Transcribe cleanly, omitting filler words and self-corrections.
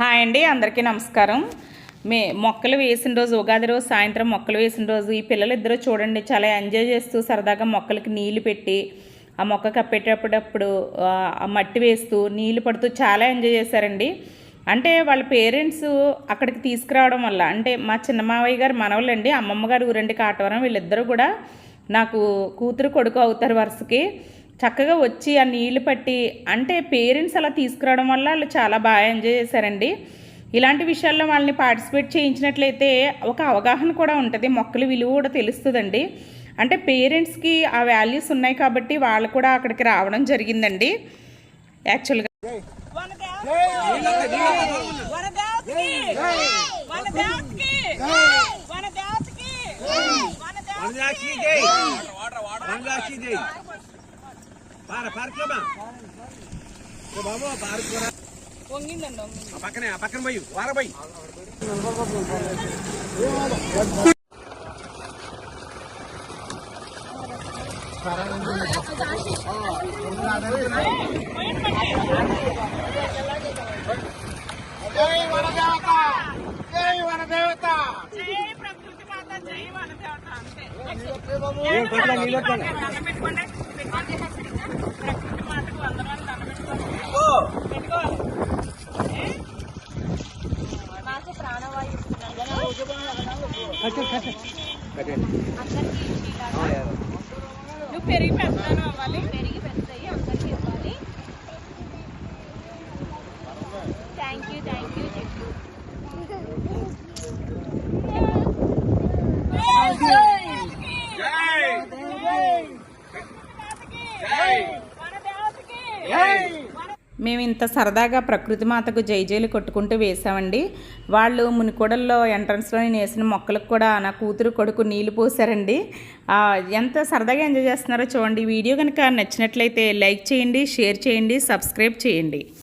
Hi అండి, అందరికీ నమస్కారం. మొక్కలు వేసిన రోజు, ఉగాది రోజు సాయంత్రం మొక్కలు వేసిన రోజు ఈ పిల్లలిద్దరూ చూడండి చాలా ఎంజాయ్ చేస్తూ సరదాగా మొక్కలకి నీళ్లు పెట్టి ఆ మొక్క కప్పేటప్పుడు ఆ మట్టి వేస్తూ నీళ్లు పడుతూ చాలా ఎంజాయ్ చేశారండి. అంటే వాళ్ళ పేరెంట్స్ అక్కడికి తీసుకురావడం వల్ల, అంటే మా చిన్న మావయ్య గారు మనవలండి, అమ్మమ్మ గారు ఊరండి కాటవరం, వీళ్ళిద్దరూ కూడా నాకు కూతురు కొడుకు అవుతారు వరుసకి. చక్కగా వచ్చి ఆ నీళ్లు పట్టి, అంటే పేరెంట్స్ అలా తీసుకురావడం వల్ల వాళ్ళు చాలా బాగా ఎంజాయ్ చేశారండి. ఇలాంటి విషయాల్లో వాళ్ళని పార్టిసిపేట్ చేయించినట్లయితే ఒక అవగాహన కూడా ఉంటుంది, మొక్కల విలువ కూడా తెలుస్తుందండి. అంటే పేరెంట్స్కి ఆ వాల్యూస్ ఉన్నాయి కాబట్టి వాళ్ళు కూడా అక్కడికి రావడం జరిగిందండి. యాక్చువల్గా పక్కన పోయి వారబోయి నువ్వు పెరిగి పెడతాను అవ్వాలి, పెరిగి పెద్దయి అందరికీ ఇవ్వాలి. థ్యాంక్ యూ చెప్పు. మేము ఇంత సరదాగా ప్రకృతి మాతకు జైజైలు కొట్టుకుంటూ వేసామండి. వాళ్ళు మునికోడల్లో ఎంట్రన్స్లో నేను వేసిన మొక్కలకు కూడా నా కూతురు కొడుకు నీళ్ళు పోసారండి. ఎంత సరదాగా ఎంజాయ్ చేస్తున్నారో చూడండి. వీడియో కనుక నచ్చినట్లయితే లైక్ చేయండి, షేర్ చేయండి, సబ్స్క్రైబ్ చేయండి.